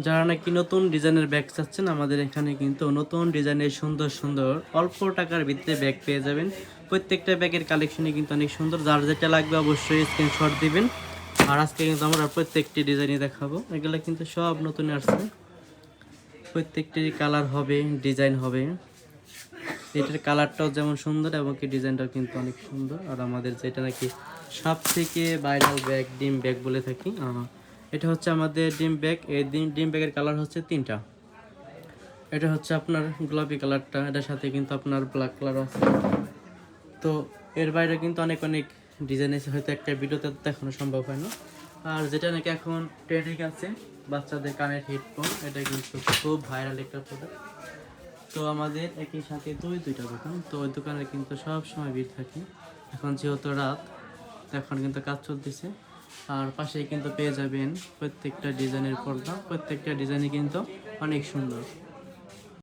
যারা নাকি নতুন ডিজাইনের ব্যাগ চাচ্ছেন, আমাদের এখানে কিন্তু নতুন ডিজাইনের সুন্দর সুন্দর অল্প টাকার ভিতরে ব্যাগ পেয়ে যাবেন। প্রত্যেকটা ব্যাগের কালেকশনই কিন্তু অনেক সুন্দর। যার যেটা লাগবে অবশ্যই স্ক্রিনশট দিবেন। আর আজকে কিন্তু আমরা প্রত্যেকটি ডিজাইনই দেখাবো। এগুলো কিন্তু সব নতুন আসছে, প্রত্যেকটির কালার হবে, ডিজাইন হবে। এটার কালারটাও যেমন সুন্দর এবং কি ডিজাইনটাও কিন্তু অনেক সুন্দর। আর আমাদের যেটা নাকি সব থেকে ভাইরাল ব্যাগ, ডিম ব্যাগ বলে থাকি, এটা হচ্ছে আমাদের ডিম ব্যাগ। এই ডিম ব্যাগের কালার হচ্ছে তিনটা। এটা হচ্ছে আপনার গোলাপি কালারটা, এটার সাথে কিন্তু আপনার ব্ল্যাক কালার আছে। তো এর বাইরে কিন্তু অনেক অনেক ডিজাইন আছে, হয়তো একটা ভিডিওতে দেখানো সম্ভব হয় না। আর যেটা নাকি এখন ট্রেন্ডিং আছে, বাচ্চাদের কানের হেডফোন, এটা কিন্তু খুব ভাইরাল একটা প্রোডাক্ট। তো আমাদের একই সাথে দুইটা দোকান, তো ওই দোকানে কিন্তু সব সময় ভিড় থাকে। এখন যেহেতু রাত, এখন কিন্তু কাজ চলতেছে। আর পাশেই কিন্তু পেয়ে যাবেন প্রত্যেকটা ডিজাইনের পর্দা, প্রত্যেকটা ডিজাইনই কিন্তু অনেক সুন্দর।